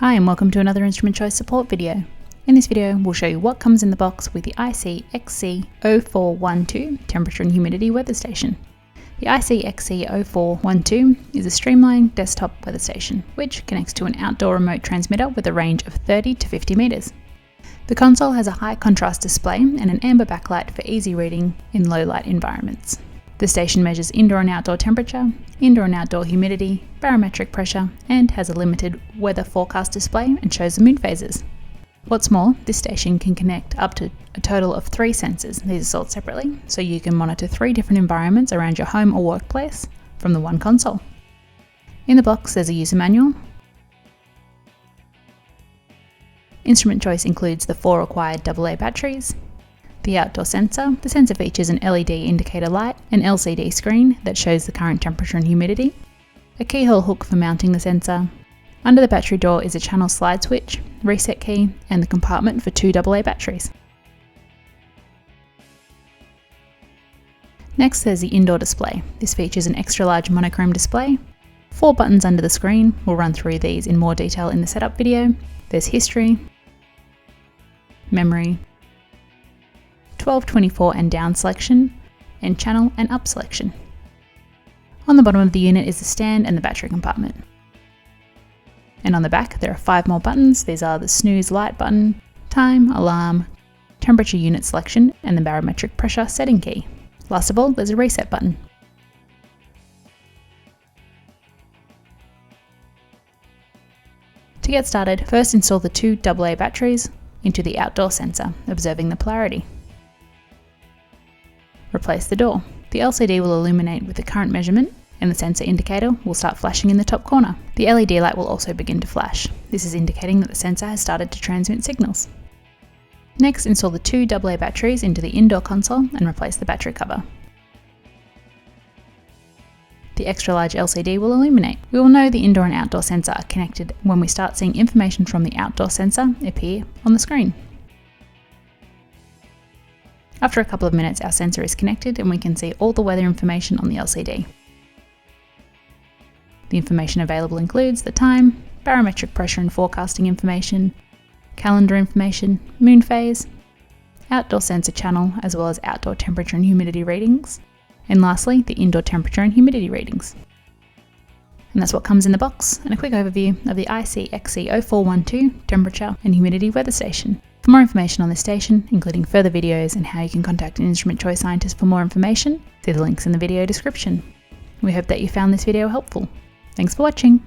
Hi and welcome to another instrument choice support video. In this video we'll show you what comes in the box with the IC-XC0412 Temperature and Humidity Weather Station. The IC-XC0412 is a streamlined desktop weather station which connects to an outdoor remote transmitter with a range of 30 to 50 meters. The console has a high contrast display and an amber backlight for easy reading in low light environments. The station measures indoor and outdoor temperature, indoor and outdoor humidity, barometric pressure, and has a limited weather forecast display and shows the moon phases. What's more, this station can connect up to a total of 3 sensors. These are sold separately, so you can monitor 3 different environments around your home or workplace from the one console. In the box there's a user manual. Instrument choice includes the 4 required AA batteries, the outdoor sensor. The sensor features an LED indicator light, an LCD screen that shows the current temperature and humidity, a keyhole hook for mounting the sensor. Under the battery door is a channel slide switch, reset key, and the compartment for 2 AA batteries. Next there's the indoor display. This features an extra large monochrome display, 4 buttons under the screen. We'll run through these in more detail in the setup video. There's history, memory, 12, 24 and down selection, and channel and up selection. On the bottom of the unit is the stand and the battery compartment. And on the back there are 5 more buttons. These are the snooze light button, time, alarm, temperature unit selection, and the barometric pressure setting key. Last of all, there's a reset button. To get started, first install the 2 AA batteries into the outdoor sensor, observing the polarity. Replace the door. The LCD will illuminate with the current measurement and the sensor indicator will start flashing in the top corner. The LED light will also begin to flash. This is indicating that the sensor has started to transmit signals. Next, install the 2 AA batteries into the indoor console and replace the battery cover. The extra large LCD will illuminate. We will know the indoor and outdoor sensor are connected when we start seeing information from the outdoor sensor appear on the screen. After a couple of minutes, our sensor is connected and we can see all the weather information on the LCD. The information available includes the time, barometric pressure and forecasting information, calendar information, moon phase, outdoor sensor channel, as well as outdoor temperature and humidity readings, and lastly, the indoor temperature and humidity readings. And that's what comes in the box, and a quick overview of the IC-XC0412 Temperature and Humidity Weather Station. For more information on this station, including further videos and how you can contact an instrument choice scientist for more information, see the links in the video description. We hope that you found this video helpful. Thanks for watching.